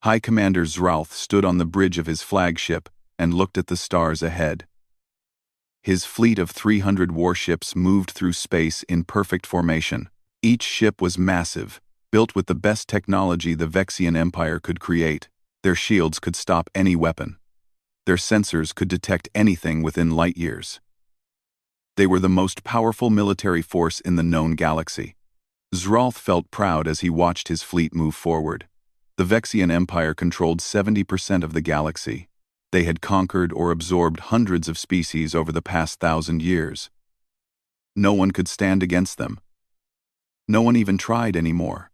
High Commander Zralth stood on the bridge of his flagship and looked at the stars ahead. His fleet of 300 warships moved through space in perfect formation. Each ship was massive, built with the best technology the Vexian Empire could create. Their shields could stop any weapon. Their sensors could detect anything within light years. They were the most powerful military force in the known galaxy. Zralth felt proud as he watched his fleet move forward. The Vexian Empire controlled 70% of the galaxy. They had conquered or absorbed hundreds of species over the past 1,000 years. No one could stand against them. No one even tried anymore.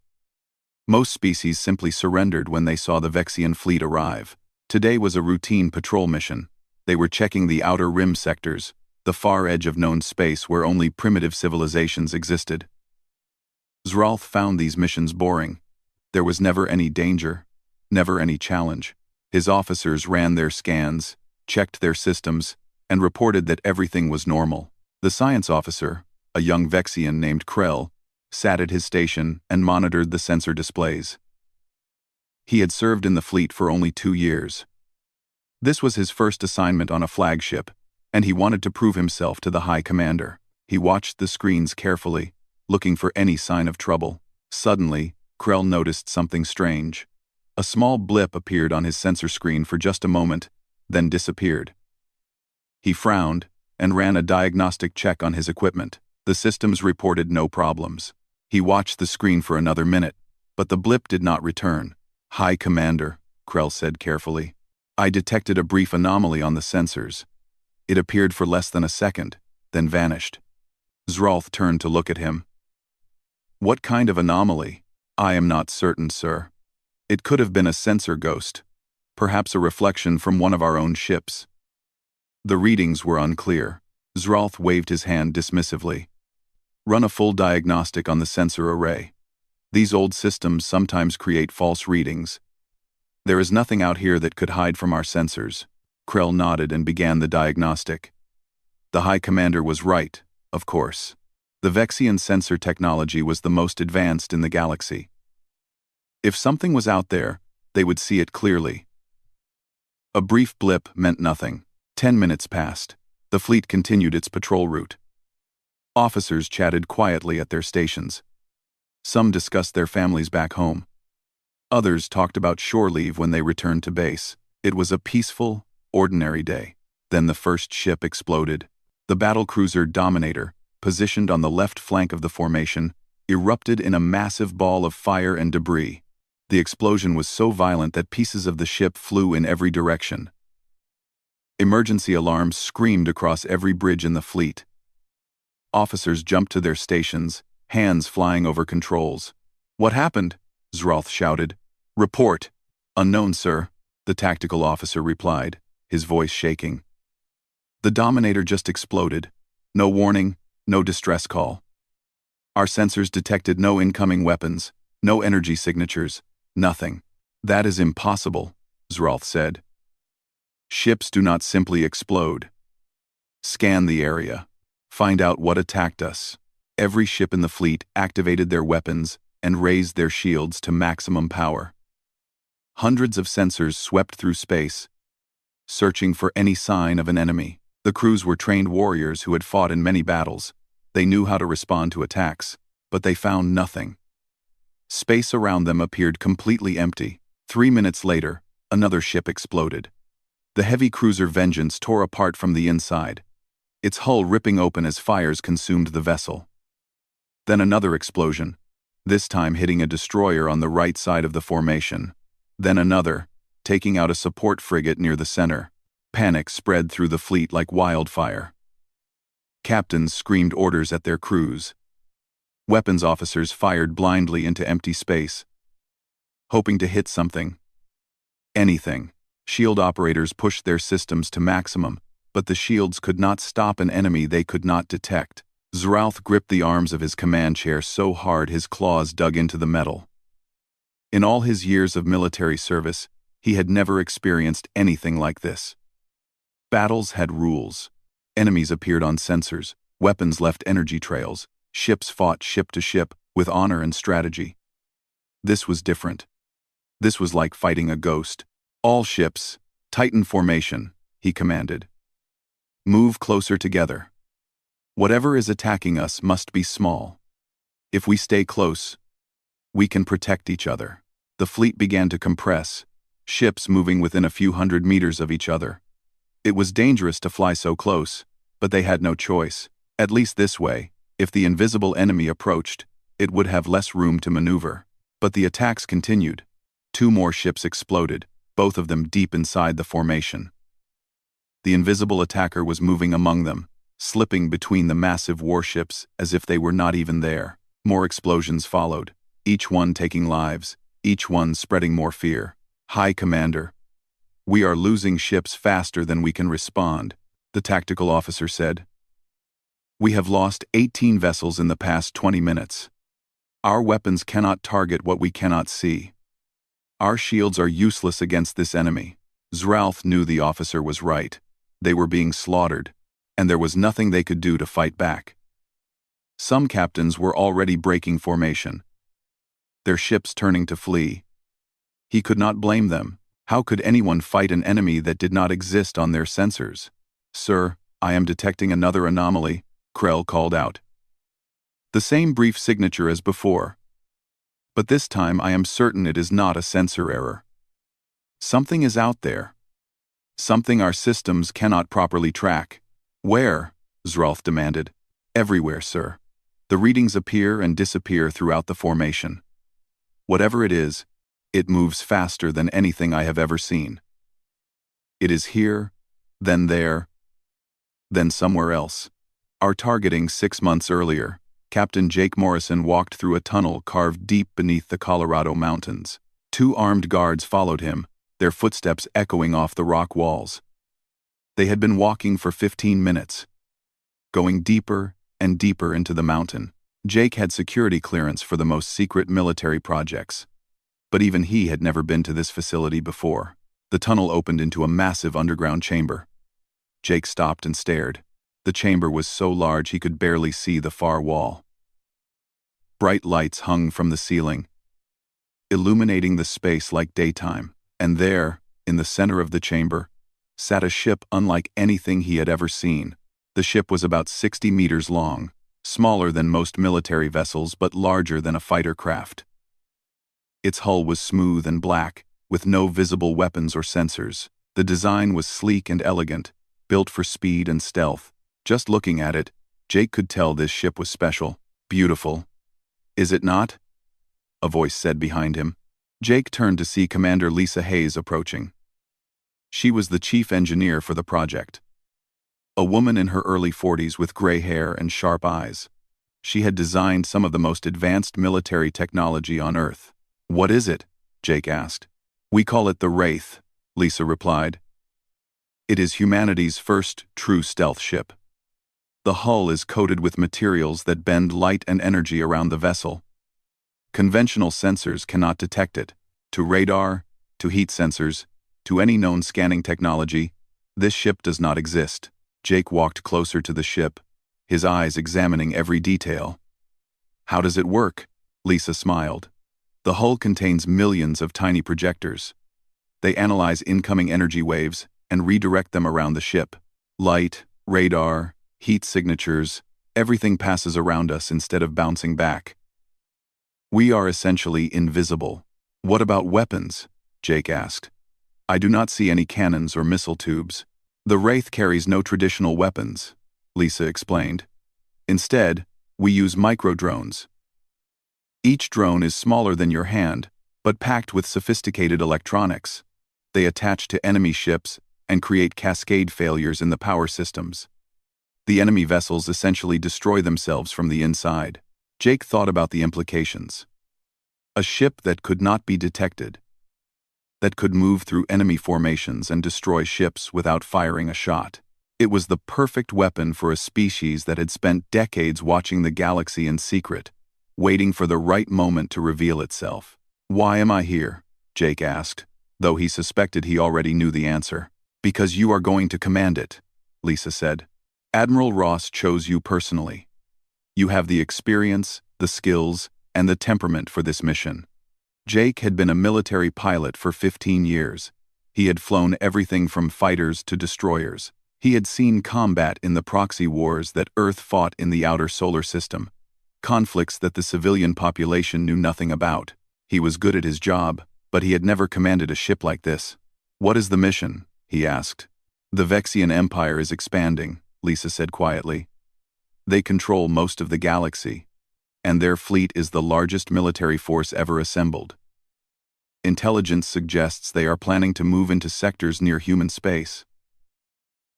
Most species simply surrendered when they saw the Vexian fleet arrive. Today was a routine patrol mission. They were checking the outer rim sectors, the far edge of known space where only primitive civilizations existed. Zralth found these missions boring. There was never any danger, never any challenge. His officers ran their scans, checked their systems, and reported that everything was normal. The science officer, a young Vexian named Krell, sat at his station and monitored the sensor displays. He had served in the fleet for only 2 years. This was his first assignment on a flagship, and he wanted to prove himself to the High Commander. He watched the screens carefully, looking for any sign of trouble. Suddenly, Krell noticed something strange. A small blip appeared on his sensor screen for just a moment, then disappeared. He frowned and ran a diagnostic check on his equipment. The systems reported no problems. He watched the screen for another minute, but the blip did not return. "High Commander," Krell said carefully, "I detected a brief anomaly on the sensors. It appeared for less than a second, then vanished." Zralth turned to look at him. "What kind of anomaly?" "I am not certain, sir. It could have been a sensor ghost, perhaps a reflection from one of our own ships." The readings were unclear. Zralth waved his hand dismissively. "Run a full diagnostic on the sensor array. These old systems sometimes create false readings. There is nothing out here that could hide from our sensors." Krell nodded and began the diagnostic. The High Commander was right, of course. The Vexian sensor technology was the most advanced in the galaxy. If something was out there, they would see it clearly. A brief blip meant nothing. 10 minutes passed. The fleet continued its patrol route. Officers chatted quietly at their stations. Some discussed their families back home. Others talked about shore leave when they returned to base. It was a peaceful, ordinary day. Then the first ship exploded. The battlecruiser Dominator, positioned on the left flank of the formation, erupted in a massive ball of fire and debris. The explosion was so violent that pieces of the ship flew in every direction. Emergency alarms screamed across every bridge in the fleet. Officers jumped to their stations, hands flying over controls. "What happened?" Zralth shouted. "Report." "Unknown, sir," the tactical officer replied, his voice shaking. "The Dominator just exploded. No warning, no distress call. Our sensors detected no incoming weapons, no energy signatures, nothing." "That is impossible," Zralth said. "Ships do not simply explode. Scan the area. Find out what attacked us." Every ship in the fleet activated their weapons and raised their shields to maximum power. Hundreds of sensors swept through space, searching for any sign of an enemy. The crews were trained warriors who had fought in many battles. They knew how to respond to attacks, but they found nothing. Space around them appeared completely empty. 3 minutes later, another ship exploded. The heavy cruiser Vengeance tore apart from the inside, its hull ripping open as fires consumed the vessel. Then another explosion, this time hitting a destroyer on the right side of the formation. Then another, taking out a support frigate near the center. Panic spread through the fleet like wildfire. Captains screamed orders at their crews. Weapons officers fired blindly into empty space, hoping to hit something. Anything. Shield operators pushed their systems to maximum, but the shields could not stop an enemy they could not detect. Zralth gripped the arms of his command chair so hard his claws dug into the metal. In all his years of military service, he had never experienced anything like this. Battles had rules. Enemies appeared on sensors, weapons left energy trails, ships fought ship to ship with honor and strategy. This was different. This was like fighting a ghost. "All ships, tighten formation," he commanded. "Move closer together. Whatever is attacking us must be small. If we stay close, we can protect each other." The fleet began to compress, ships moving within a few hundred meters of each other. It was dangerous to fly so close, but they had no choice. At least this way, if the invisible enemy approached, it would have less room to maneuver. But the attacks continued. 2 more ships exploded, both of them deep inside the formation. The invisible attacker was moving among them, slipping between the massive warships as if they were not even there. More explosions followed, each one taking lives, each one spreading more fear. "High Commander, we are losing ships faster than we can respond," the tactical officer said. "We have lost 18 vessels in the past 20 minutes. Our weapons cannot target what we cannot see. Our shields are useless against this enemy." Zralf knew the officer was right. They were being slaughtered, and there was nothing they could do to fight back. Some captains were already breaking formation, their ships turning to flee. He could not blame them. How could anyone fight an enemy that did not exist on their sensors? "Sir, I am detecting another anomaly," Krell called out. "The same brief signature as before. But this time I am certain it is not a sensor error. Something is out there. Something our systems cannot properly track." "Where?" Zralf demanded. "Everywhere, sir. The readings appear and disappear throughout the formation. Whatever it is, it moves faster than anything I have ever seen. It is here, then there, then somewhere else." Our targeting 6 months earlier, Captain Jake Morrison walked through a tunnel carved deep beneath the Colorado mountains. 2 armed guards followed him, their footsteps echoing off the rock walls. They had been walking for 15 minutes, going deeper and deeper into the mountain. Jake had security clearance for the most secret military projects, but even he had never been to this facility before. The tunnel opened into a massive underground chamber. Jake stopped and stared. The chamber was so large he could barely see the far wall. Bright lights hung from the ceiling, illuminating the space like daytime. And there, in the center of the chamber, sat a ship unlike anything he had ever seen. The ship was about 60 meters long, smaller than most military vessels but larger than a fighter craft. Its hull was smooth and black, with no visible weapons or sensors. The design was sleek and elegant, built for speed and stealth. Just looking at it, Jake could tell this ship was special. "Beautiful. Is it not?" a voice said behind him. Jake turned to see Commander Lisa Hayes approaching. She was the chief engineer for the project. A woman in her early 40s with gray hair and sharp eyes. She had designed some of the most advanced military technology on Earth. "What is it?" Jake asked. "We call it the Wraith," Lisa replied. "It is humanity's first true stealth ship. The hull is coated with materials that bend light and energy around the vessel. Conventional sensors cannot detect it. To radar, to heat sensors, to any known scanning technology, this ship does not exist." Jake walked closer to the ship, his eyes examining every detail. "How does it work?" Lisa smiled. "The hull contains millions of tiny projectors. They analyze incoming energy waves and redirect them around the ship. Light, radar, heat signatures, everything passes around us instead of bouncing back. We are essentially invisible." "What about weapons?" Jake asked. "I do not see any cannons or missile tubes." "The Wraith carries no traditional weapons," Lisa explained. "Instead, we use micro-drones. Each drone is smaller than your hand, but packed with sophisticated electronics. They attach to enemy ships and create cascade failures in the power systems. The enemy vessels essentially destroy themselves from the inside." Jake thought about the implications. A ship that could not be detected, that could move through enemy formations and destroy ships without firing a shot. It was the perfect weapon for a species that had spent decades watching the galaxy in secret, waiting for the right moment to reveal itself. "Why am I here?" Jake asked, though he suspected he already knew the answer. "Because you are going to command it," Lisa said. "Admiral Ross chose you personally. You have the experience, the skills, and the temperament for this mission. Jake had been a military pilot for 15 years. He had flown everything from fighters to destroyers. He had seen combat in the proxy wars that Earth fought in the outer solar system, conflicts that the civilian population knew nothing about. He was good at his job, but he had never commanded a ship like this. "What is the mission?" he asked. "The Vexian Empire is expanding," Lisa said quietly. "They control most of the galaxy, and their fleet is the largest military force ever assembled. Intelligence suggests they are planning to move into sectors near human space.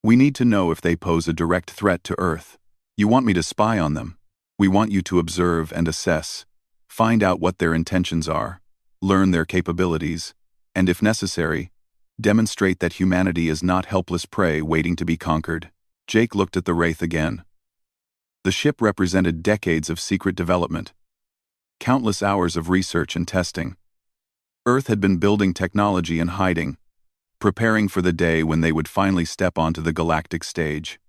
We need to know if they pose a direct threat to Earth. You want me to spy on them? We want you to observe and assess, find out what their intentions are, learn their capabilities, and if necessary, demonstrate that humanity is not helpless prey waiting to be conquered." Jake looked at the Wraith again. The ship represented decades of secret development, countless hours of research and testing. Earth had been building technology and hiding, preparing for the day when they would finally step onto the galactic stage.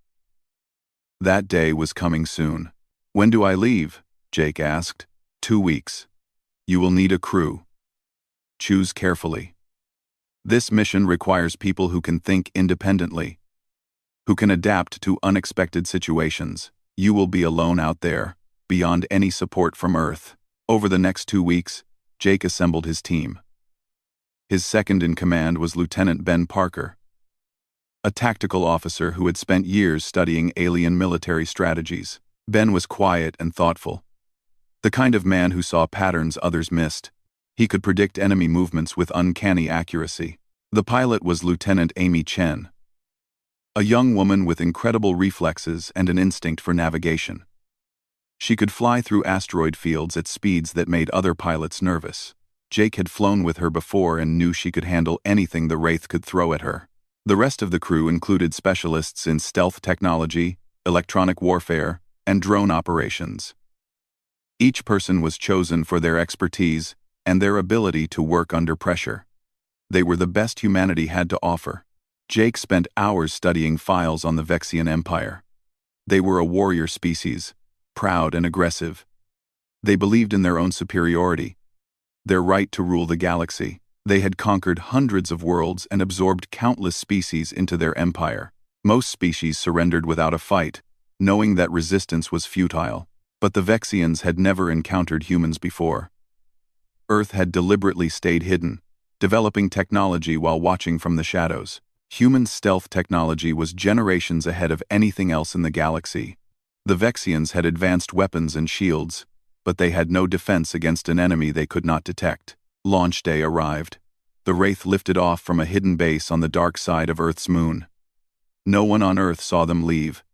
That day was coming soon. "When do I leave?" Jake asked. 2 weeks. You will need a crew. Choose carefully. This mission requires people who can think independently, who can adapt to unexpected situations. You will be alone out there, beyond any support from Earth." Over the next 2 weeks, Jake assembled his team. His second in command was Lieutenant Ben Parker, a tactical officer who had spent years studying alien military strategies. Ben was quiet and thoughtful, the kind of man who saw patterns others missed. He could predict enemy movements with uncanny accuracy. The pilot was Lieutenant Amy Chen, a young woman with incredible reflexes and an instinct for navigation. She could fly through asteroid fields at speeds that made other pilots nervous. Jake had flown with her before and knew she could handle anything the Wraith could throw at her. The rest of the crew included specialists in stealth technology, electronic warfare, and drone operations. Each person was chosen for their expertise and their ability to work under pressure. They were the best humanity had to offer. Jake spent hours studying files on the Vexian Empire. They were a warrior species, proud and aggressive. They believed in their own superiority, their right to rule the galaxy. They had conquered hundreds of worlds and absorbed countless species into their empire. Most species surrendered without a fight, knowing that resistance was futile. But the Vexians had never encountered humans before. Earth had deliberately stayed hidden, developing technology while watching from the shadows. Human stealth technology was generations ahead of anything else in the galaxy. The Vexians had advanced weapons and shields, but they had no defense against an enemy they could not detect. Launch day arrived. The Wraith lifted off from a hidden base on the dark side of Earth's moon. No one on Earth saw them leave.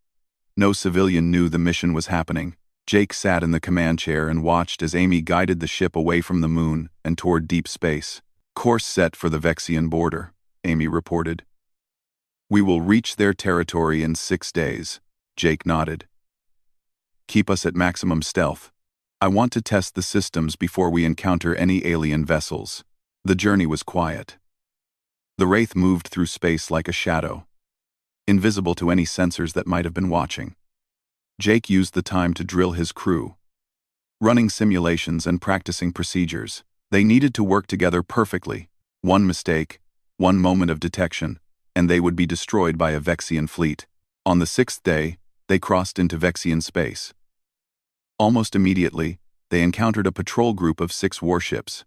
No civilian knew the mission was happening. Jake sat in the command chair and watched as Amy guided the ship away from the moon and toward deep space. "Course set for the Vexian border," Amy reported. "We will reach their territory in 6 days." Jake nodded. "Keep us at maximum stealth. I want to test the systems before we encounter any alien vessels." The journey was quiet. The Wraith moved through space like a shadow, invisible to any sensors that might have been watching. Jake used the time to drill his crew, running simulations and practicing procedures. They needed to work together perfectly. One mistake, one moment of detection, and they would be destroyed by a Vexian fleet. On the 6th day, they crossed into Vexian space. Almost immediately, they encountered a patrol group of 6 warships.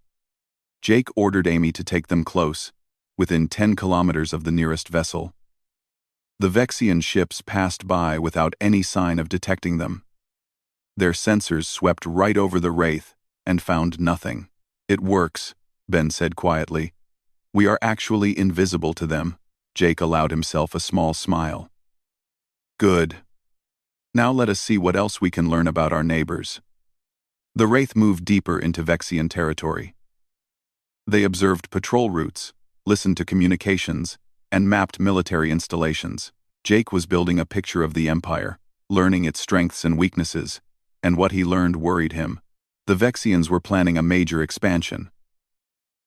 Jake ordered Amy to take them close, within 10 kilometers of the nearest vessel. The Vexian ships passed by without any sign of detecting them. Their sensors swept right over the Wraith and found nothing. "It works," Ben said quietly. "We are actually invisible to them." Jake allowed himself a small smile. "Good. Now let us see what else we can learn about our neighbors." The Wraith moved deeper into Vexian territory. They observed patrol routes, listened to communications, and mapped military installations. Jake was building a picture of the Empire, learning its strengths and weaknesses, and what he learned worried him. The Vexians were planning a major expansion.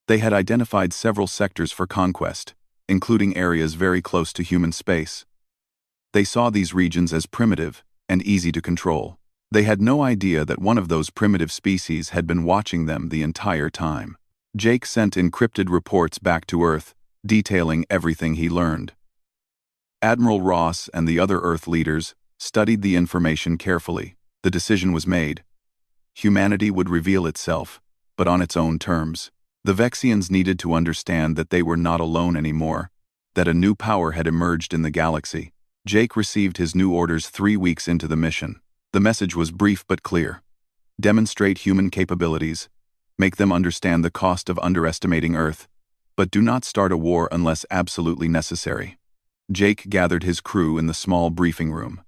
They had identified several sectors for conquest, including areas very close to human space. They saw these regions as primitive and easy to control. They had no idea that one of those primitive species had been watching them the entire time. Jake sent encrypted reports back to Earth, detailing everything he learned. Admiral Ross and the other Earth leaders studied the information carefully. The decision was made. Humanity would reveal itself, but on its own terms. The Vexians needed to understand that they were not alone anymore, that a new power had emerged in the galaxy. Jake received his new orders 3 weeks into the mission. The message was brief but clear. Demonstrate human capabilities, make them understand the cost of underestimating Earth, but do not start a war unless absolutely necessary. Jake gathered his crew in the small briefing room.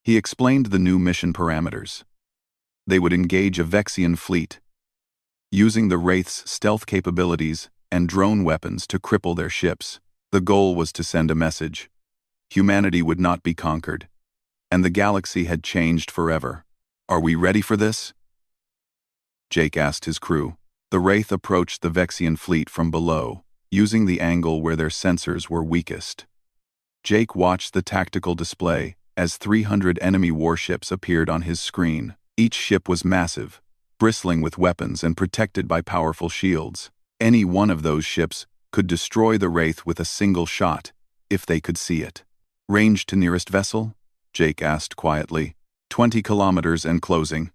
He explained the new mission parameters. They would engage a Vexian fleet, using the Wraith's stealth capabilities and drone weapons to cripple their ships. The goal was to send a message. Humanity would not be conquered, and the galaxy had changed forever. Are we ready for this? Jake asked his crew. The Wraith approached the Vexian fleet from below, using the angle where their sensors were weakest. Jake watched the tactical display as 300 enemy warships appeared on his screen. Each ship was massive, bristling with weapons and protected by powerful shields. Any one of those ships could destroy the Wraith with a single shot, if they could see it. Range to nearest vessel? Jake asked quietly. 20 kilometers and closing,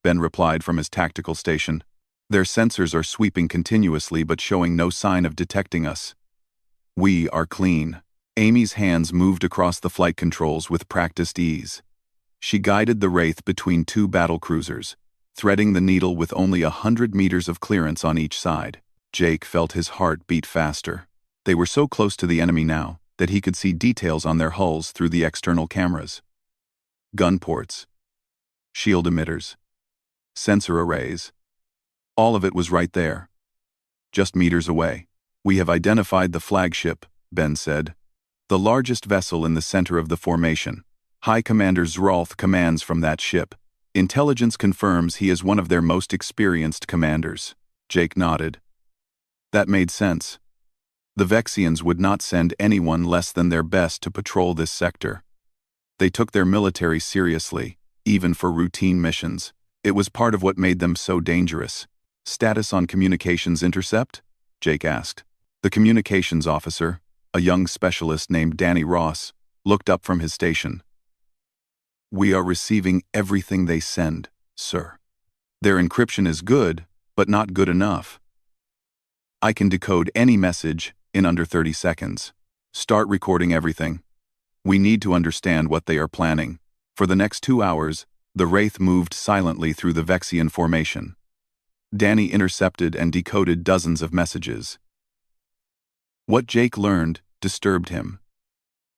Ben replied from his tactical station. Their sensors are sweeping continuously but showing no sign of detecting us. We are clean. Amy's hands moved across the flight controls with practiced ease. She guided the Wraith between 2 battlecruisers, threading the needle with only 100 meters of clearance on each side. Jake felt his heart beat faster. They were so close to the enemy now that he could see details on their hulls through the external cameras. Gun ports, shield emitters, sensor arrays. All of it was right there, just meters away. We have identified the flagship, Ben said. The largest vessel in the center of the formation. High Commander Zralth commands from that ship. Intelligence confirms he is one of their most experienced commanders. Jake nodded. That made sense. The Vexians would not send anyone less than their best to patrol this sector. They took their military seriously, even for routine missions. It was part of what made them so dangerous. Status on communications intercept? Jake asked. The communications officer, a young specialist named Danny Ross, looked up from his station. We are receiving everything they send, sir. Their encryption is good, but not good enough. I can decode any message in under 30 seconds. Start recording everything. We need to understand what they are planning. For the next 2 hours, the Wraith moved silently through the Vexian formation. Danny intercepted and decoded dozens of messages. What Jake learned disturbed him.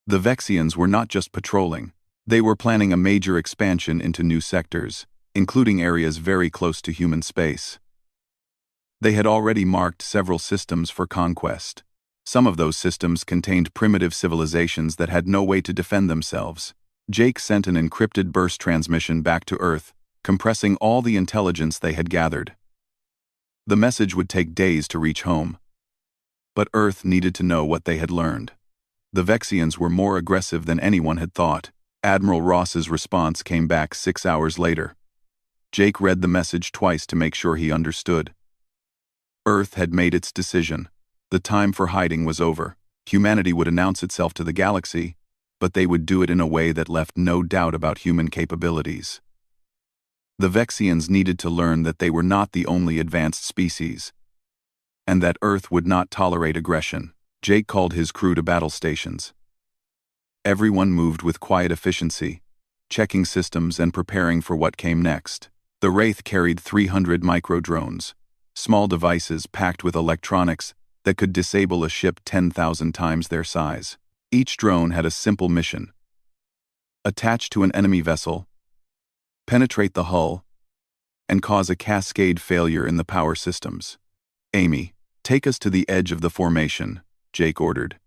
The Vexians were not just patrolling. They were planning a major expansion into new sectors, including areas very close to human space. They had already marked several systems for conquest. Some of those systems contained primitive civilizations that had no way to defend themselves. Jake sent an encrypted burst transmission back to Earth, compressing all the intelligence they had gathered. The message would take days to reach home. But Earth needed to know what they had learned. The Vexians were more aggressive than anyone had thought. Admiral Ross's response came back 6 hours later. Jake read the message twice to make sure he understood. Earth had made its decision. The time for hiding was over. Humanity would announce itself to the galaxy, but they would do it in a way that left no doubt about human capabilities. The Vexians needed to learn that they were not the only advanced species, and that Earth would not tolerate aggression. Jake called his crew to battle stations. Everyone moved with quiet efficiency, checking systems and preparing for what came next. The Wraith carried 300 micro-drones, small devices packed with electronics that could disable a ship 10,000 times their size. Each drone had a simple mission. Attach to an enemy vessel, penetrate the hull, and cause a cascade failure in the power systems. Amy, take us to the edge of the formation, Jake ordered.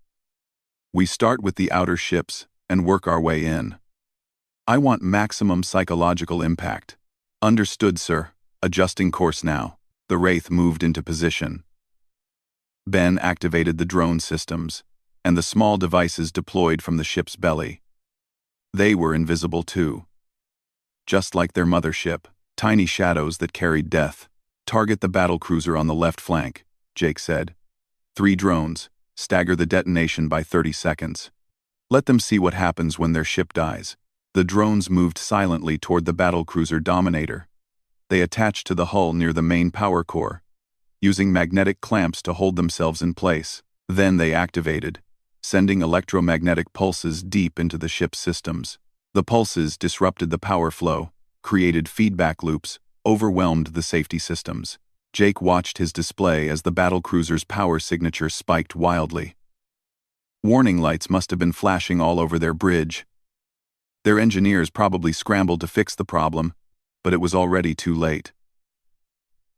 We start with the outer ships and work our way in. I want maximum psychological impact. Understood, sir. Adjusting course now. The Wraith moved into position. Ben activated the drone systems, and the small devices deployed from the ship's belly. They were invisible too. Just like their mothership, tiny shadows that carried death. Target the battlecruiser on the left flank, Jake said. 3 drones. Stagger the detonation by 30 seconds. Let them see what happens when their ship dies. The drones moved silently toward the battlecruiser Dominator. They attached to the hull near the main power core, using magnetic clamps to hold themselves in place. Then they activated, sending electromagnetic pulses deep into the ship's systems. The pulses disrupted the power flow, created feedback loops, overwhelmed the safety systems. Jake watched his display as the battlecruiser's power signature spiked wildly. Warning lights must have been flashing all over their bridge. Their engineers probably scrambled to fix the problem, but it was already too late.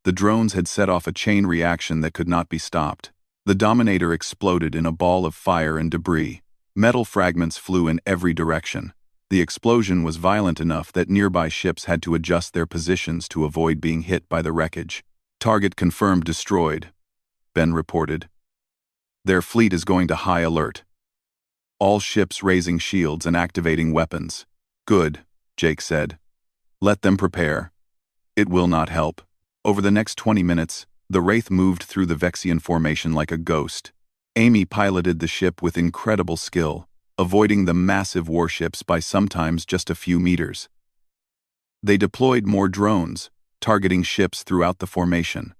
The drones had set off a chain reaction that could not be stopped. The Dominator exploded in a ball of fire and debris. Metal fragments flew in every direction. The explosion was violent enough that nearby ships had to adjust their positions to avoid being hit by the wreckage. Target confirmed destroyed, Ben reported. Their fleet is going to high alert. All ships raising shields and activating weapons. Good, Jake said. Let them prepare. It will not help. Over the next 20 minutes, the Wraith moved through the Vexian formation like a ghost. Amy piloted the ship with incredible skill, avoiding the massive warships by sometimes just a few meters. They deployed more drones, targeting ships throughout the formation.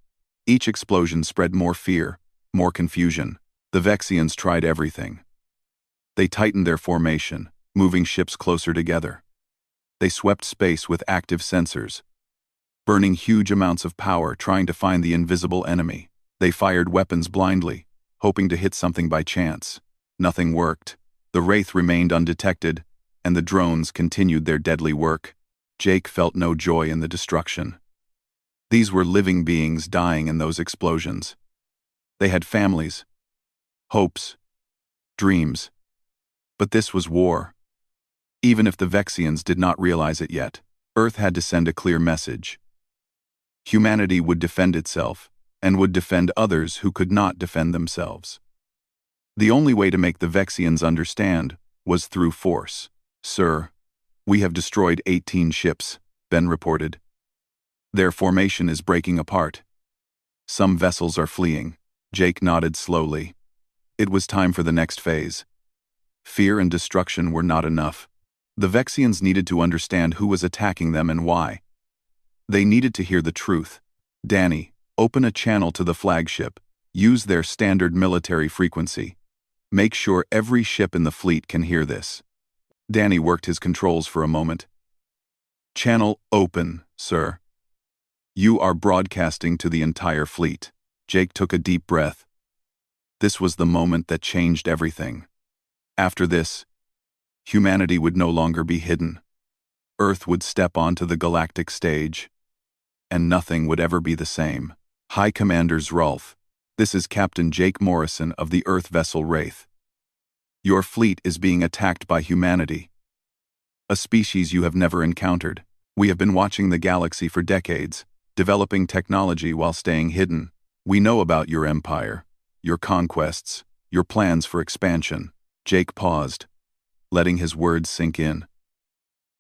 Each explosion spread more fear, more confusion. The Vexians tried everything. They tightened their formation, moving ships closer together. They swept space with active sensors, burning huge amounts of power trying to find the invisible enemy. They fired weapons blindly, hoping to hit something by chance. Nothing worked. The Wraith remained undetected, and the drones continued their deadly work. Jake felt no joy in the destruction. These were living beings dying in those explosions. They had families, hopes, dreams. But this was war. Even if the Vexians did not realize it yet, Earth had to send a clear message. Humanity would defend itself, and would defend others who could not defend themselves. The only way to make the Vexians understand was through force. Sir, we have destroyed 18 ships, Ben reported. Their formation is breaking apart. Some vessels are fleeing. Jake nodded slowly. It was time for the next phase. Fear and destruction were not enough. The Vexians needed to understand who was attacking them and why. They needed to hear the truth. Danny, open a channel to the flagship. Use their standard military frequency. Make sure every ship in the fleet can hear this. Danny worked his controls for a moment. Channel open, sir. You are broadcasting to the entire fleet. Jake took a deep breath. This was the moment that changed everything. After this, humanity would no longer be hidden. Earth would step onto the galactic stage, and nothing would ever be the same. High Commanders Rolf, this is Captain Jake Morrison of the Earth vessel Wraith. Your fleet is being attacked by humanity, a species you have never encountered. We have been watching the galaxy for decades, developing technology while staying hidden. We know about your empire, your conquests, your plans for expansion. Jake paused, letting his words sink in.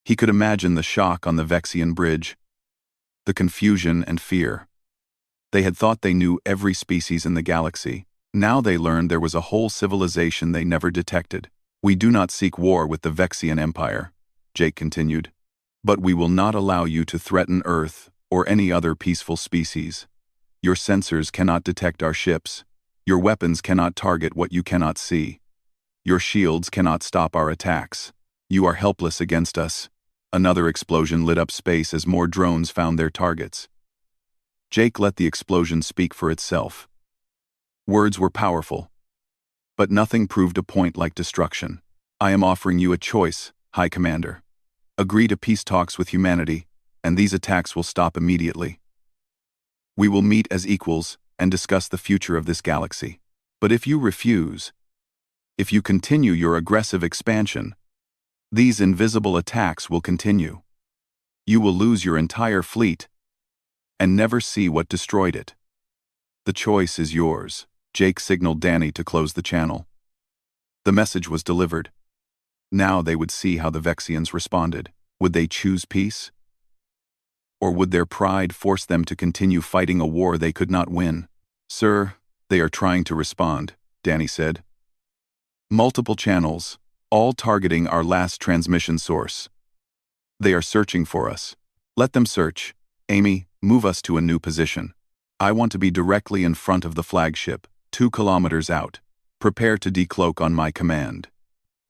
He could imagine the shock on the Vexian bridge, the confusion and fear. They had thought they knew every species in the galaxy. Now they learned there was a whole civilization they never detected. We do not seek war with the Vexian Empire, Jake continued, but we will not allow you to threaten Earth or any other peaceful species. Your sensors cannot detect our ships. Your weapons cannot target what you cannot see. Your shields cannot stop our attacks. You are helpless against us. Another explosion lit up space as more drones found their targets. Jake let the explosion speak for itself. Words were powerful, but nothing proved a point like destruction. I am offering you a choice, High Commander. Agree to peace talks with humanity, and these attacks will stop immediately. We will meet as equals and discuss the future of this galaxy. But if you refuse, if you continue your aggressive expansion, these invisible attacks will continue. You will lose your entire fleet and never see what destroyed it. The choice is yours. Jake signaled Danny to close the channel. The message was delivered. Now they would see how the Vexians responded. Would they choose peace? Or would their pride force them to continue fighting a war they could not win? "Sir, they are trying to respond," Danny said. "Multiple channels, all targeting our last transmission source. They are searching for us. Let them search. Amy, move us to a new position. I want to be directly in front of the flagship, 2 kilometers out. Prepare to decloak on my command."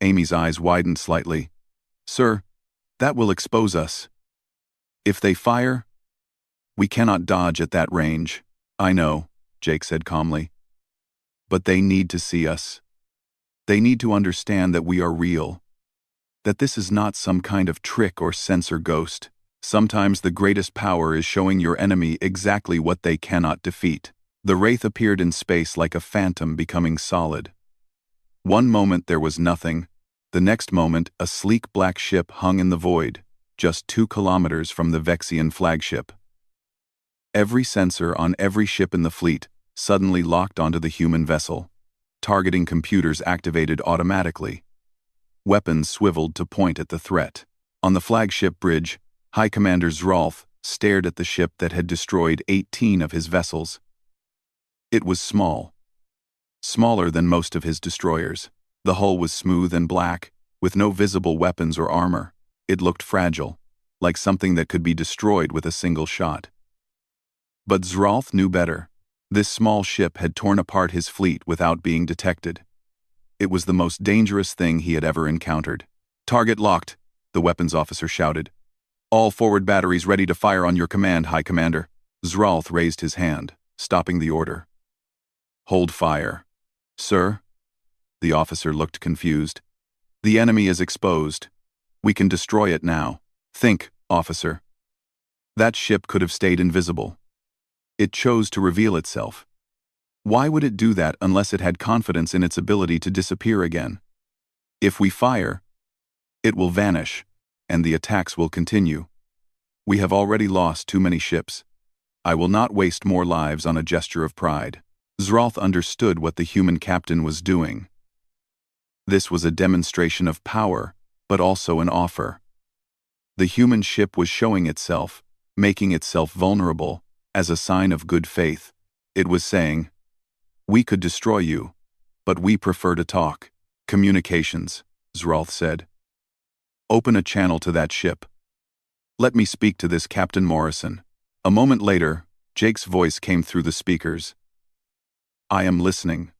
Amy's eyes widened slightly. "Sir, that will expose us. If they fire, we cannot dodge at that range." "I know," Jake said calmly. "But they need to see us. They need to understand that we are real. That this is not some kind of trick or sensor ghost. Sometimes the greatest power is showing your enemy exactly what they cannot defeat." The wraith appeared in space like a phantom becoming solid. One moment there was nothing. The next moment, a sleek black ship hung in the void, just 2 kilometers from the Vexian flagship. Every sensor on every ship in the fleet suddenly locked onto the human vessel. Targeting computers activated automatically. Weapons swiveled to point at the threat. On the flagship bridge, High Commander Zralth stared at the ship that had destroyed 18 of his vessels. It was small. Smaller than most of his destroyers. The hull was smooth and black, with no visible weapons or armor. It looked fragile, like something that could be destroyed with a single shot. But Zralth knew better. This small ship had torn apart his fleet without being detected. It was the most dangerous thing he had ever encountered. "Target locked," the weapons officer shouted. "All forward batteries ready to fire on your command, High Commander." Zralth raised his hand, stopping the order. "Hold fire." "Sir?" The officer looked confused. "The enemy is exposed. We can destroy it now." "Think, officer. That ship could have stayed invisible. It chose to reveal itself. Why would it do that unless it had confidence in its ability to disappear again? If we fire, it will vanish, and the attacks will continue. We have already lost too many ships. I will not waste more lives on a gesture of pride." Zralth understood what the human captain was doing. This was a demonstration of power, but also an offer. The human ship was showing itself, making itself vulnerable, as a sign of good faith. It was saying, "We could destroy you, but we prefer to talk." "Communications," Zralth said. "Open a channel to that ship. Let me speak to this Captain Morrison." A moment later, Jake's voice came through the speakers. "I am listening.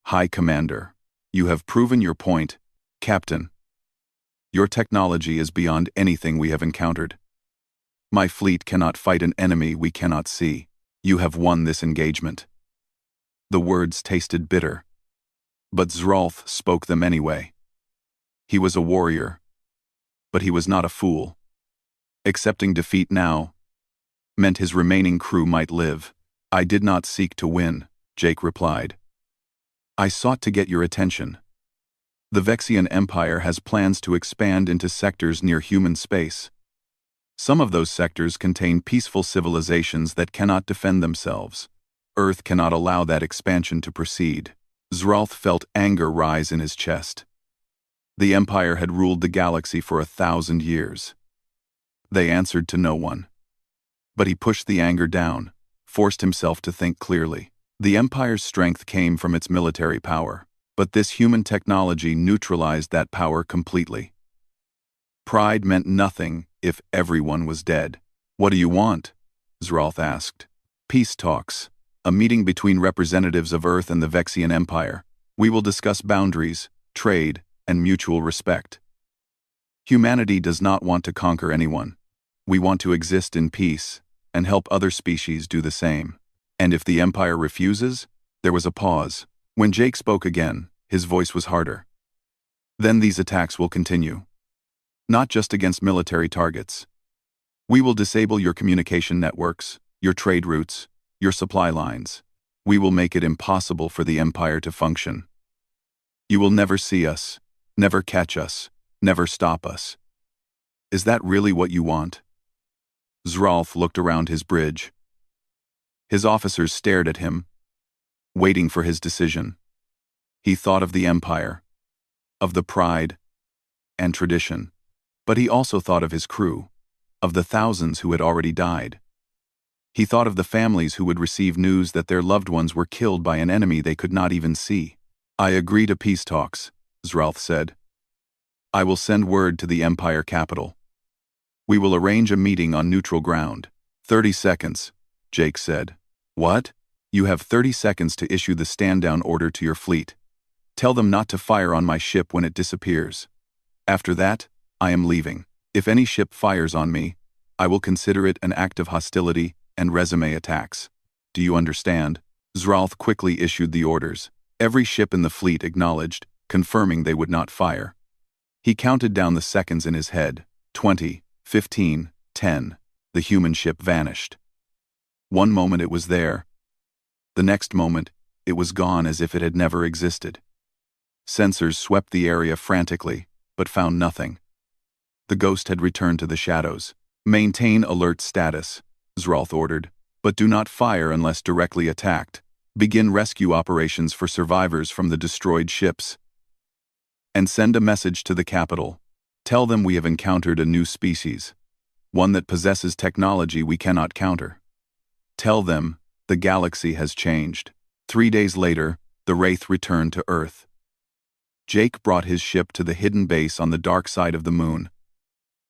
High Commander, you have proven your point, Captain. Your technology is beyond anything we have encountered. My fleet cannot fight an enemy we cannot see. You have won this engagement." The words tasted bitter, but Zralth spoke them anyway. He was a warrior, but he was not a fool. Accepting defeat now meant his remaining crew might live. "I did not seek to win," Jake replied. "I sought to get your attention. The Vexian Empire has plans to expand into sectors near human space. Some of those sectors contain peaceful civilizations that cannot defend themselves. Earth cannot allow that expansion to proceed." Zralth felt anger rise in his chest. The Empire had ruled the galaxy for 1,000 years. They answered to no one. But he pushed the anger down, forced himself to think clearly. The Empire's strength came from its military power, but this human technology neutralized that power completely. Pride meant nothing if everyone was dead. "What do you want?" Zralth asked. "Peace talks. A meeting between representatives of Earth and the Vexian Empire. We will discuss boundaries, trade, and mutual respect. Humanity does not want to conquer anyone. We want to exist in peace and help other species do the same. And if the Empire refuses?" There was a pause. When Jake spoke again, his voice was harder. "Then these attacks will continue. Not just against military targets. We will disable your communication networks, your trade routes, your supply lines. We will make it impossible for the Empire to function. You will never see us, never catch us, never stop us. Is that really what you want?" Zralth looked around his bridge. His officers stared at him, waiting for his decision. He thought of the Empire, of the pride and tradition, but he also thought of his crew. of the thousands who had already died. He thought of the families who would receive news that their loved ones were killed by an enemy they could not even see. "I agree to peace talks," Zralth said. "I will send word to the Empire capital. We will arrange a meeting on neutral ground." 30 seconds, Jake said. "What? You have 30 seconds to issue the stand-down order to your fleet. Tell them not to fire on my ship when it disappears. After that, I am leaving. If any ship fires on me, I will consider it an act of hostility and resume attacks. Do you understand?" Zralth quickly issued the orders. Every ship in the fleet acknowledged, confirming they would not fire. He counted down the seconds in his head. 20, 15, 10. The human ship vanished. One moment it was there. The next moment, it was gone as if it had never existed. Sensors swept the area frantically, but found nothing. The ghost had returned to the shadows. "Maintain alert status," Zralth ordered, "but do not fire unless directly attacked. Begin rescue operations for survivors from the destroyed ships. And send a message to the capital. Tell them we have encountered a new species, one that possesses technology we cannot counter. Tell them the galaxy has changed." 3 days later, the Wraith returned to Earth. Jake brought his ship to the hidden base on the dark side of the moon,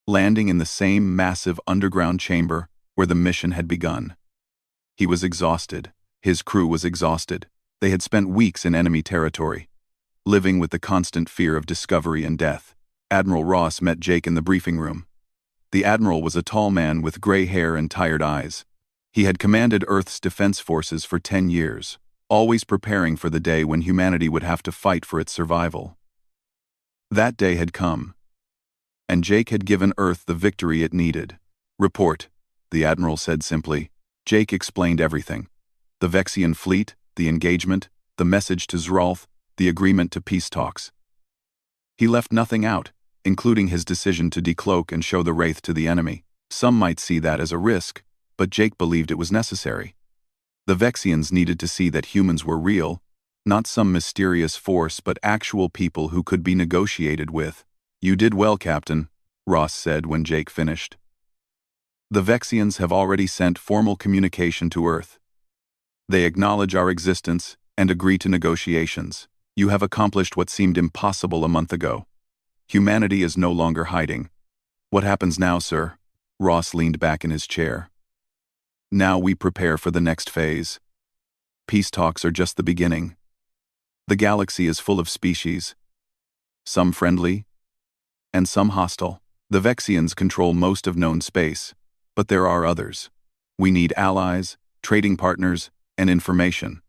landing in the same massive underground chamber where the mission had begun. He was exhausted. His crew was exhausted. They had spent weeks in enemy territory, living with the constant fear of discovery and death. Admiral Ross met Jake in the briefing room. The Admiral was a tall man with gray hair and tired eyes. He had commanded Earth's defense forces for 10 years, always preparing for the day when humanity would have to fight for its survival. That day had come, and Jake had given Earth the victory it needed. "Report," the Admiral said simply. Jake explained everything. The Vexian fleet, the engagement, the message to Zralth, the agreement to peace talks. He left nothing out, including his decision to decloak and show the Wraith to the enemy. Some might see that as a risk, but Jake believed it was necessary. The Vexians needed to see that humans were real, not some mysterious force but actual people who could be negotiated with. "You did well, Captain," Ross said when Jake finished. "The Vexians have already sent formal communication to Earth. They acknowledge our existence and agree to negotiations. You have accomplished what seemed impossible a month ago. Humanity is no longer hiding." "What happens now, sir?" Ross leaned back in his chair. "Now we prepare for the next phase. Peace talks are just the beginning. The galaxy is full of species, some friendly and some hostile. The Vexians control most of known space, but there are others. We need allies, trading partners, and information.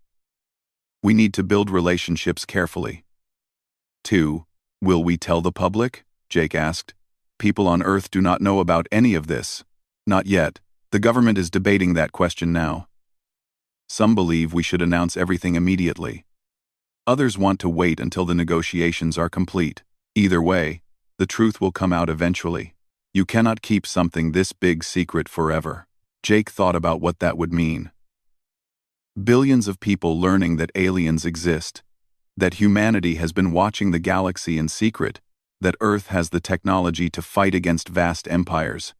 We need to build relationships carefully." 2. "Will we tell the public?" Jake asked. "People on Earth do not know about any of this." "Not yet. The government is debating that question now. Some believe we should announce everything immediately. Others want to wait until the negotiations are complete. Either way, the truth will come out eventually. You cannot keep something this big secret forever." Jake thought about what that would mean. Billions of people learning that aliens exist, that humanity has been watching the galaxy in secret, that Earth has the technology to fight against vast empires.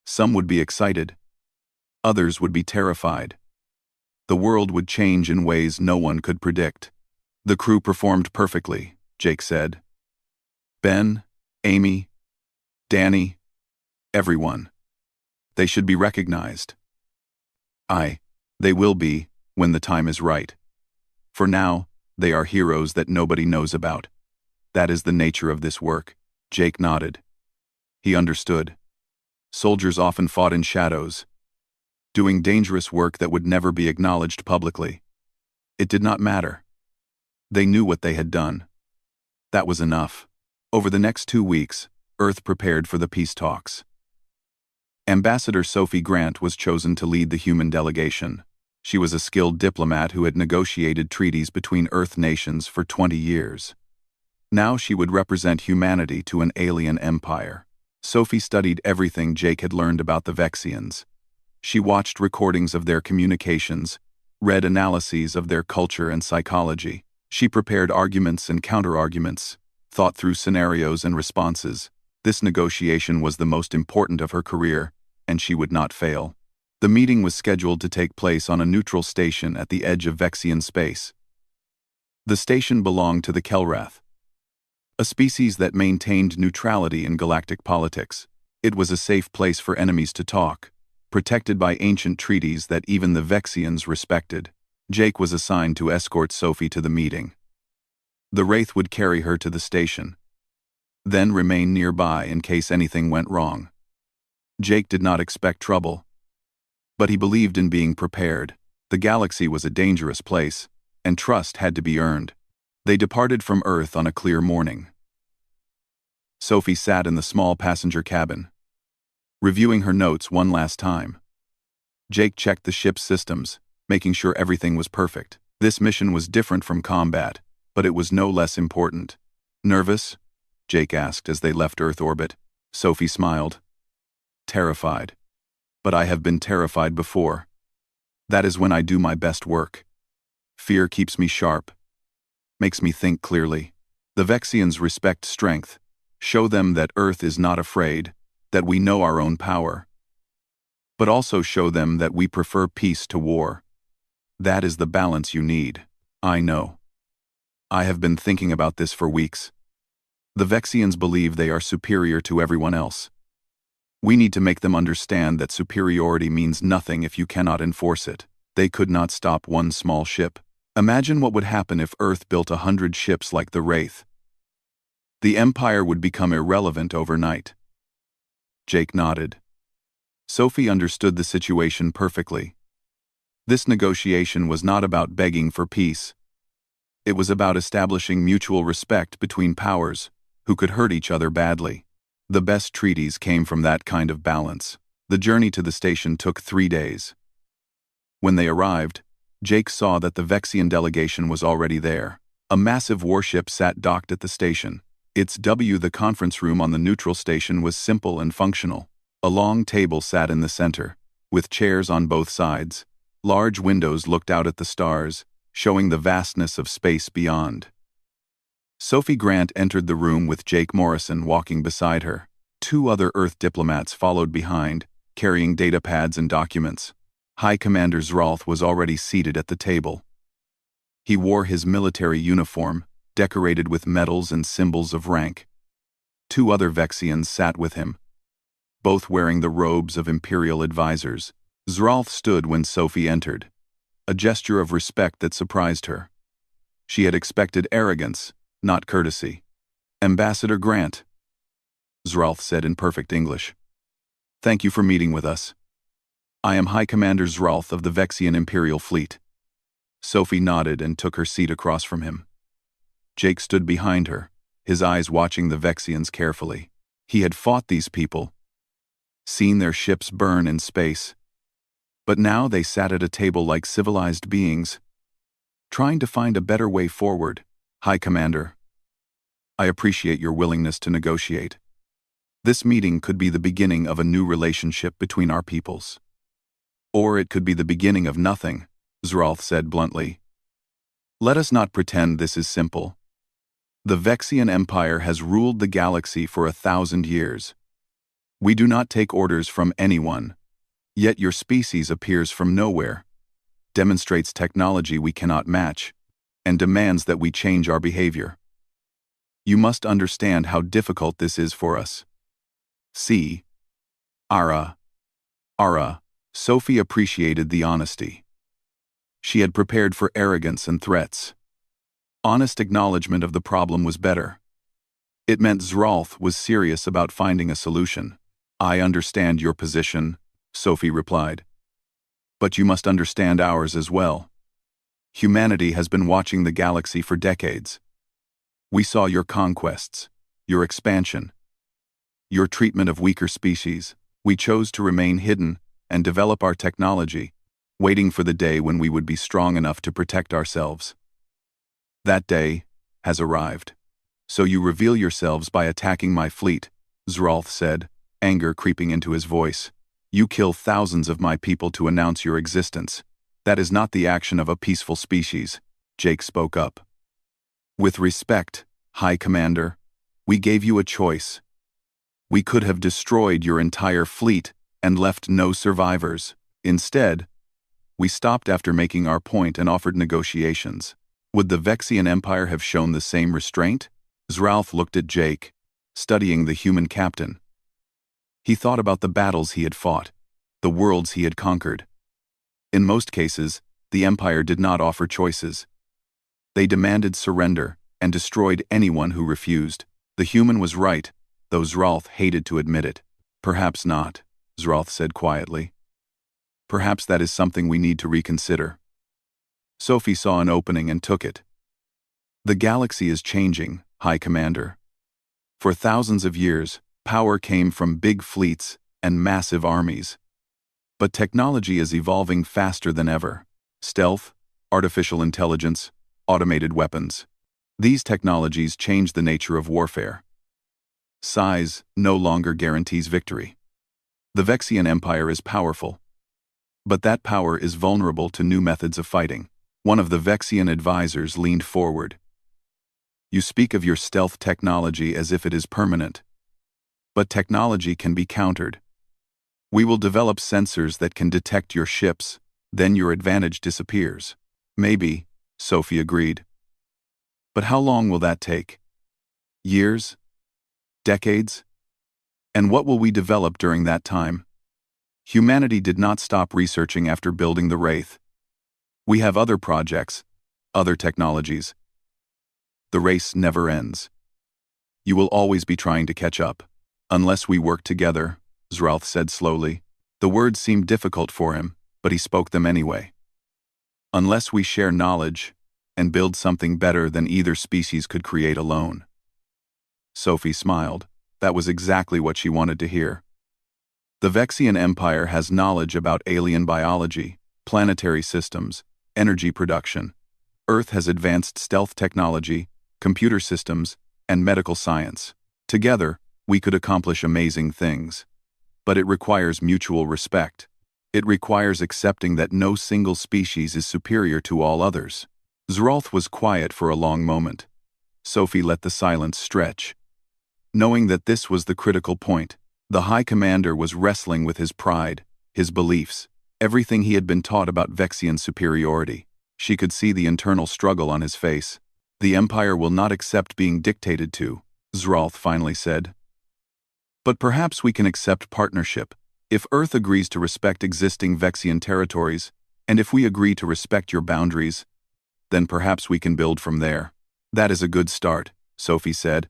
Some would be excited. Others would be terrified. The world would change in ways no one could predict. "The crew performed perfectly," Jake said. "Ben, Amy, Danny, everyone. They should be recognized. They will be, when the time is right. For now, they are heroes that nobody knows about. That is the nature of this work." Jake nodded. He understood. Soldiers often fought in shadows, doing dangerous work that would never be acknowledged publicly. It did not matter. They knew what they had done. That was enough. Over the next 2 weeks, Earth prepared for the peace talks. Ambassador Sophie Grant was chosen to lead the human delegation. She was a skilled diplomat who had negotiated treaties between Earth nations for 20 years. Now she would represent humanity to an alien empire. Sophie studied everything Jake had learned about the Vexians. She watched recordings of their communications, read analyses of their culture and psychology. She prepared arguments and counter-arguments, thought through scenarios and responses. This negotiation was the most important of her career, and she would not fail. The meeting was scheduled to take place on a neutral station at the edge of Vexian space. The station belonged to the Kelrath, a species that maintained neutrality in galactic politics. It was a safe place for enemies to talk, protected by ancient treaties that even the Vexians respected. Jake was assigned to escort Sophie to the meeting. The Wraith would carry her to the station, then remain nearby in case anything went wrong. Jake did not expect trouble, but he believed in being prepared. The galaxy was a dangerous place, and trust had to be earned. They departed from Earth on a clear morning. Sophie sat in the small passenger cabin, reviewing her notes one last time. Jake checked the ship's systems, making sure everything was perfect. This mission was different from combat, but it was no less important. "Nervous?" Jake asked as they left Earth orbit. Sophie smiled. "Terrified. But I have been terrified before. That is when I do my best work. Fear keeps me sharp, makes me think clearly. The Vexians respect strength. Show them that Earth is not afraid, that we know our own power. But also show them that we prefer peace to war. That is the balance you need. I know. I have been thinking about this for weeks. The Vexians believe they are superior to everyone else. We need to make them understand that superiority means nothing if you cannot enforce it. They could not stop one small ship. Imagine what would happen if Earth built 100 ships like the Wraith. The Empire would become irrelevant overnight." Jake nodded. Sophie understood the situation perfectly. This negotiation was not about begging for peace. It was about establishing mutual respect between powers who could hurt each other badly. The best treaties came from that kind of balance. The journey to the station took 3 days. When they arrived, Jake saw that the Vexian delegation was already there. A massive warship sat docked at the station. The conference room on the neutral station was simple and functional. A long table sat in the center, with chairs on both sides. Large windows looked out at the stars, showing the vastness of space beyond. Sophie Grant entered the room with Jake Morrison walking beside her. 2 other Earth diplomats followed behind, carrying datapads and documents. High Commander Zralth was already seated at the table. He wore his military uniform, decorated with medals and symbols of rank. 2 other Vexians sat with him, both wearing the robes of Imperial advisors. Zralth stood when Sophie entered, a gesture of respect that surprised her. She had expected arrogance, not courtesy. "Ambassador Grant," Zralth said in perfect English. "Thank you for meeting with us. I am High Commander Zralth of the Vexian Imperial Fleet." Sophie nodded and took her seat across from him. Jake stood behind her, his eyes watching the Vexians carefully. He had fought these people, seen their ships burn in space. But now they sat at a table like civilized beings, trying to find a better way forward. "High Commander, I appreciate your willingness to negotiate. This meeting could be the beginning of a new relationship between our peoples. Or it could be the beginning of nothing," Zralth said bluntly. "Let us not pretend this is simple. The Vexian Empire has ruled the galaxy for 1,000 years. We do not take orders from anyone, yet your species appears from nowhere, demonstrates technology we cannot match, and demands that we change our behavior. You must understand how difficult this is for us. See, Ara. Sophie appreciated the honesty. She had prepared for arrogance and threats. Honest acknowledgement of the problem was better. It meant Zralth was serious about finding a solution. "I understand your position," Sophie replied. "But you must understand ours as well. Humanity has been watching the galaxy for decades. We saw your conquests, your expansion, your treatment of weaker species. We chose to remain hidden and develop our technology, waiting for the day when we would be strong enough to protect ourselves. That day has arrived. So you reveal yourselves by attacking my fleet," Zralth said, anger creeping into his voice. "You kill thousands of my people to announce your existence. That is not the action of a peaceful species," Jake spoke up. "With respect, High Commander, we gave you a choice. We could have destroyed your entire fleet and left no survivors. Instead, we stopped after making our point and offered negotiations. Would the Vexian Empire have shown the same restraint? Zralf looked at Jake, studying the human captain. He thought about the battles he had fought, the worlds he had conquered. In most cases, the Empire did not offer choices. They demanded surrender and destroyed anyone who refused. The human was right, though Zralf hated to admit it. Perhaps not, Zralf said quietly. Perhaps that is something we need to reconsider. Sophie saw an opening and took it. The galaxy is changing, High Commander. For thousands of years, power came from big fleets and massive armies. But technology is evolving faster than ever. Stealth, artificial intelligence, automated weapons. These technologies change the nature of warfare. Size no longer guarantees victory. The Vexian Empire is powerful, but that power is vulnerable to new methods of fighting. One of the Vexian advisors leaned forward. You speak of your stealth technology as if it is permanent. But technology can be countered. We will develop sensors that can detect your ships, then your advantage disappears. Maybe, Sophie agreed. But how long will that take? Years? Decades? And what will we develop during that time? Humanity did not stop researching after building the Wraith. We have other projects, other technologies. The race never ends. You will always be trying to catch up. Unless we work together, Zralf said slowly. The words seemed difficult for him, but he spoke them anyway. Unless we share knowledge and build something better than either species could create alone. Sophie smiled. That was exactly what she wanted to hear. The Vexian Empire has knowledge about alien biology, planetary systems, energy production. Earth has advanced stealth technology, computer systems, and medical science. Together, we could accomplish amazing things. But it requires mutual respect. It requires accepting that no single species is superior to all others. Zralf was quiet for a long moment. Sophie let the silence stretch. Knowing that this was the critical point, the High Commander was wrestling with his pride, his beliefs, everything he had been taught about Vexian superiority. She could see the internal struggle on his face. The Empire will not accept being dictated to, Zralf finally said. But perhaps we can accept partnership. If Earth agrees to respect existing Vexian territories, and if we agree to respect your boundaries, then perhaps we can build from there. That is a good start, Sophie said.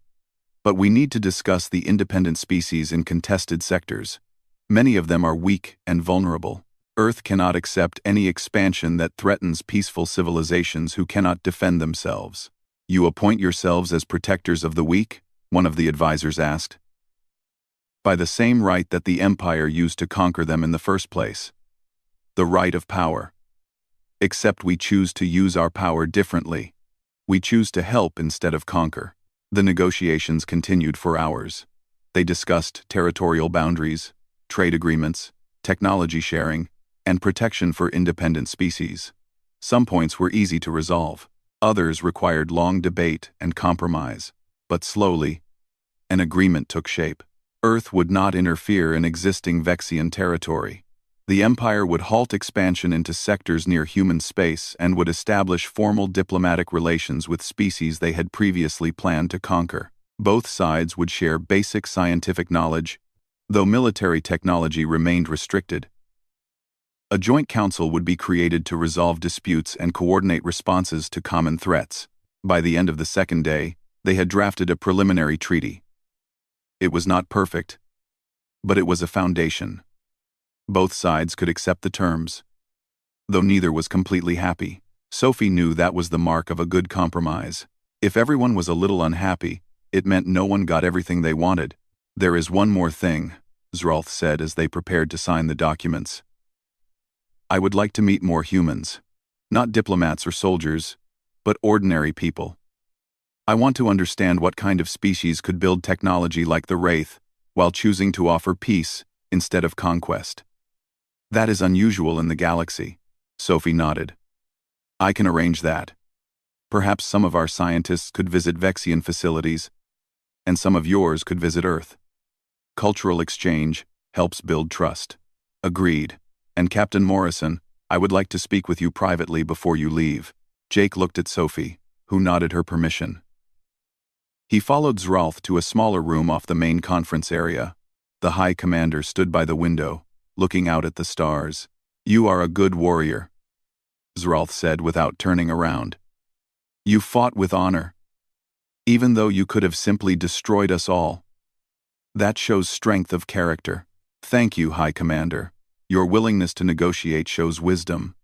But we need to discuss the independent species in contested sectors. Many of them are weak and vulnerable. Earth cannot accept any expansion that threatens peaceful civilizations who cannot defend themselves. You appoint yourselves as protectors of the weak? One of the advisors asked. By the same right that the Empire used to conquer them in the first place. The right of power. Except we choose to use our power differently. We choose to help instead of conquer. The negotiations continued for hours. They discussed territorial boundaries, trade agreements, technology sharing, and protection for independent species. Some points were easy to resolve. Others required long debate and compromise. But slowly, an agreement took shape. Earth would not interfere in existing Vexian territory. The Empire would halt expansion into sectors near human space and would establish formal diplomatic relations with species they had previously planned to conquer. Both sides would share basic scientific knowledge, though military technology remained restricted. A joint council would be created to resolve disputes and coordinate responses to common threats. By the end of the second day, they had drafted a preliminary treaty. It was not perfect, but it was a foundation. Both sides could accept the terms. Though neither was completely happy, Sophie knew that was the mark of a good compromise. If everyone was a little unhappy, it meant no one got everything they wanted. There is one more thing, Zralf said as they prepared to sign the documents. I would like to meet more humans. Not diplomats or soldiers, but ordinary people. I want to understand what kind of species could build technology like the Wraith, while choosing to offer peace instead of conquest. That is unusual in the galaxy, Sophie nodded. I can arrange that. Perhaps some of our scientists could visit Vexian facilities, and some of yours could visit Earth. Cultural exchange helps build trust. Agreed. And Captain Morrison, I would like to speak with you privately before you leave. Jake looked at Sophie, who nodded her permission. He followed Zralth to a smaller room off the main conference area. The High Commander stood by the window, looking out at the stars. You are a good warrior, Zralth said without turning around. You fought with honor, even though you could have simply destroyed us all. That shows strength of character. Thank you, High Commander. Your willingness to negotiate shows wisdom.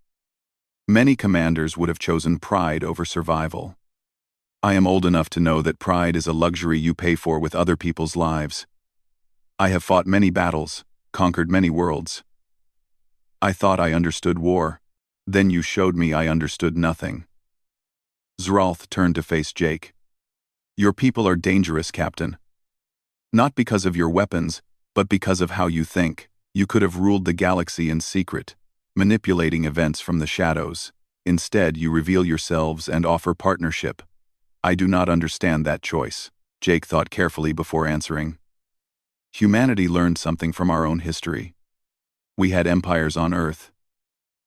Many commanders would have chosen pride over survival. I am old enough to know that pride is a luxury you pay for with other people's lives. I have fought many battles, conquered many worlds. I thought I understood war. Then you showed me I understood nothing. Zralth turned to face Jake. Your people are dangerous, Captain. Not because of your weapons, but because of how you think. You could have ruled the galaxy in secret, manipulating events from the shadows. Instead, you reveal yourselves and offer partnership. I do not understand that choice. Jake thought carefully before answering. Humanity learned something from our own history. We had empires on Earth,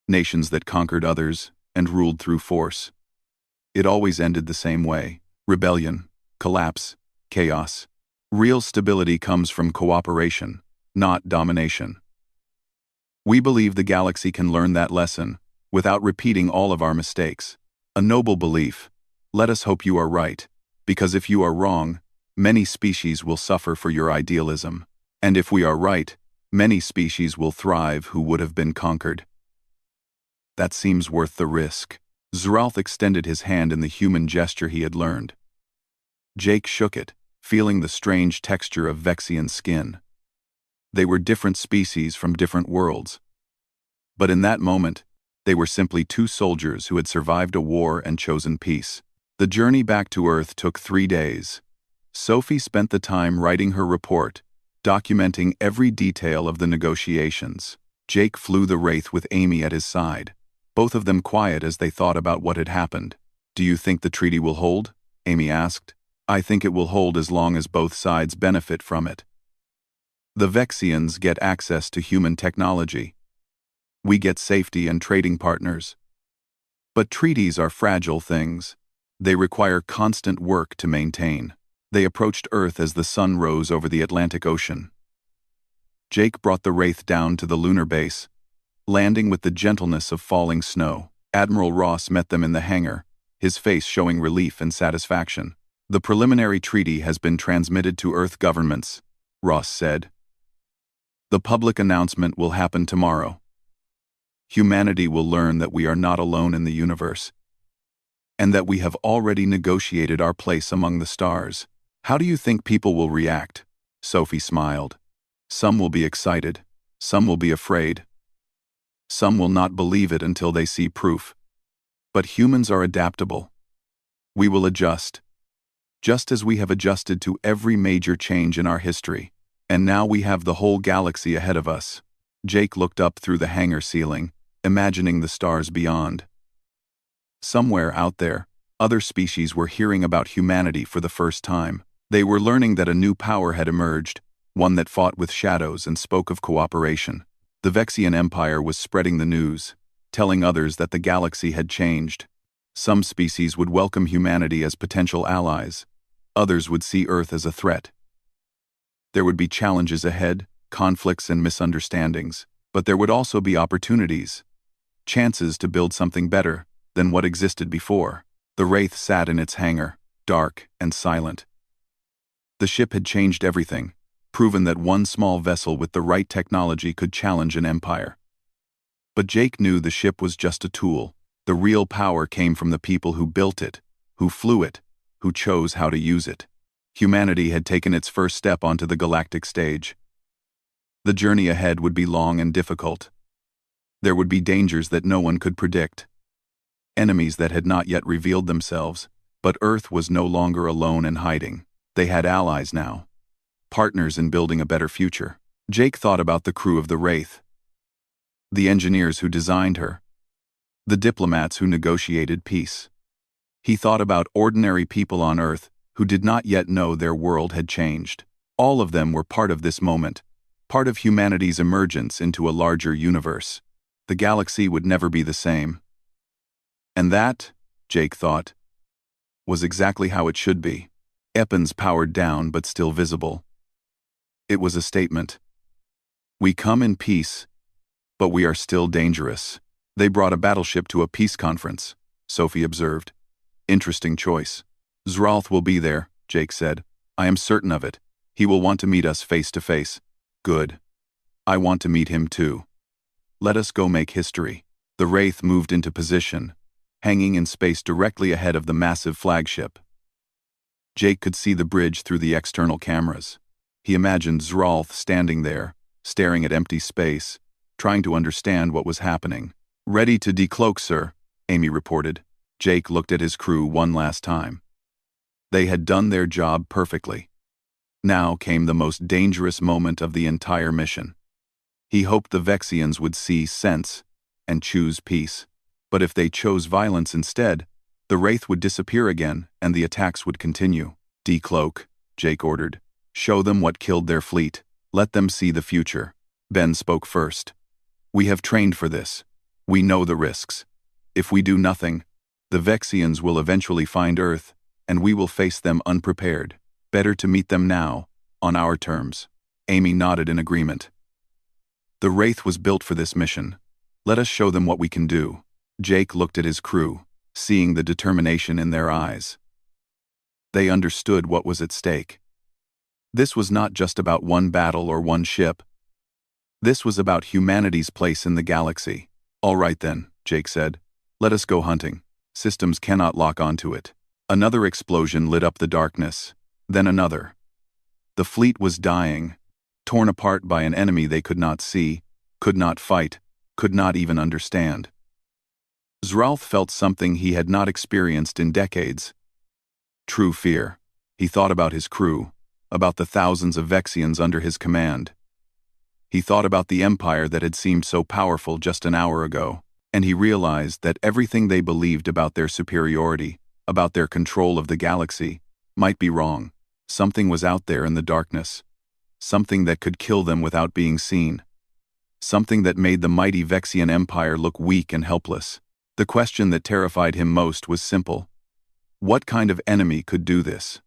nations that conquered others and ruled through force. It always ended the same way: rebellion, collapse, chaos. Real stability comes from cooperation, not domination. We believe the galaxy can learn that lesson without repeating all of our mistakes. A noble belief. Let us hope you are right, because if you are wrong, many species will suffer for your idealism. And if we are right, many species will thrive who would have been conquered. That seems worth the risk. Zralth extended his hand in the human gesture he had learned. Jake shook it, feeling the strange texture of Vexian skin. They were different species from different worlds. But in that moment, they were simply two soldiers who had survived a war and chosen peace. The journey back to Earth took 3 days. Sophie spent the time writing her report, documenting every detail of the negotiations. Jake flew the Wraith with Amy at his side, both of them quiet as they thought about what had happened. Do you think the treaty will hold? Amy asked. I think it will hold as long as both sides benefit from it. The Vexians get access to human technology. We get safety and trading partners. But treaties are fragile things. They require constant work to maintain. They approached Earth as the sun rose over the Atlantic Ocean. Jake brought the Wraith down to the lunar base, landing with the gentleness of falling snow. Admiral Ross met them in the hangar, his face showing relief and satisfaction. The preliminary treaty has been transmitted to Earth governments, Ross said. The public announcement will happen tomorrow. Humanity will learn that we are not alone in the universe, and that we have already negotiated our place among the stars. How do you think people will react? Sophie smiled. Some will be excited, some will be afraid. Some will not believe it until they see proof. But humans are adaptable. We will adjust, just as we have adjusted to every major change in our history. And now we have the whole galaxy ahead of us. Jake looked up through the hangar ceiling, imagining the stars beyond. Somewhere out there, other species were hearing about humanity for the first time. They were learning that a new power had emerged, one that fought with shadows and spoke of cooperation. The Vexian Empire was spreading the news, telling others that the galaxy had changed. Some species would welcome humanity as potential allies. Others would see Earth as a threat. There would be challenges ahead, conflicts and misunderstandings, but there would also be opportunities, chances to build something better than what existed before. The Wraith sat in its hangar, dark and silent. The ship had changed everything, proven that one small vessel with the right technology could challenge an empire. But Jake knew the ship was just a tool. The real power came from the people who built it, who flew it, who chose how to use it. Humanity had taken its first step onto the galactic stage. The journey ahead would be long and difficult. There would be dangers that no one could predict. Enemies that had not yet revealed themselves, but Earth was no longer alone and hiding. They had allies now, partners in building a better future. Jake thought about the crew of the Wraith, the engineers who designed her, the diplomats who negotiated peace. He thought about ordinary people on Earth who did not yet know their world had changed. All of them were part of this moment, part of humanity's emergence into a larger universe. The galaxy would never be the same. And that, Jake thought, was exactly how it should be. Weapons powered down but still visible. It was a statement. We come in peace, but we are still dangerous. They brought a battleship to a peace conference, Sophie observed. Interesting choice. Zralth will be there, Jake said. I am certain of it. He will want to meet us face to face. Good. I want to meet him too. Let us go make history. The Wraith moved into position, hanging in space directly ahead of the massive flagship. Jake could see the bridge through the external cameras. He imagined Zralth standing there, staring at empty space, trying to understand what was happening. Ready to decloak, sir, Amy reported. Jake looked at his crew one last time. They had done their job perfectly. Now came the most dangerous moment of the entire mission. He hoped the Vexians would see sense and choose peace. But if they chose violence instead, the Wraith would disappear again and the attacks would continue. Decloak, Jake ordered. Show them what killed their fleet. Let them see the future. Ben spoke first. We have trained for this. We know the risks. If we do nothing, the Vexians will eventually find Earth, and we will face them unprepared. Better to meet them now, on our terms. Amy nodded in agreement. The Wraith was built for this mission. Let us show them what we can do. Jake looked at his crew, seeing the determination in their eyes. They understood what was at stake. This was not just about one battle or one ship. This was about humanity's place in the galaxy. All right then, Jake said. Let us go hunting. Systems cannot lock onto it. Another explosion lit up the darkness. Then another. The fleet was dying, torn apart by an enemy they could not see, could not fight, could not even understand. Zralth felt something he had not experienced in decades. True fear. He thought about his crew, about the thousands of Vexians under his command. He thought about the empire that had seemed so powerful just an hour ago, and he realized that everything they believed about their superiority, about their control of the galaxy, might be wrong. Something was out there in the darkness. Something that could kill them without being seen. Something that made the mighty Vexian empire look weak and helpless. The question that terrified him most was simple. What kind of enemy could do this?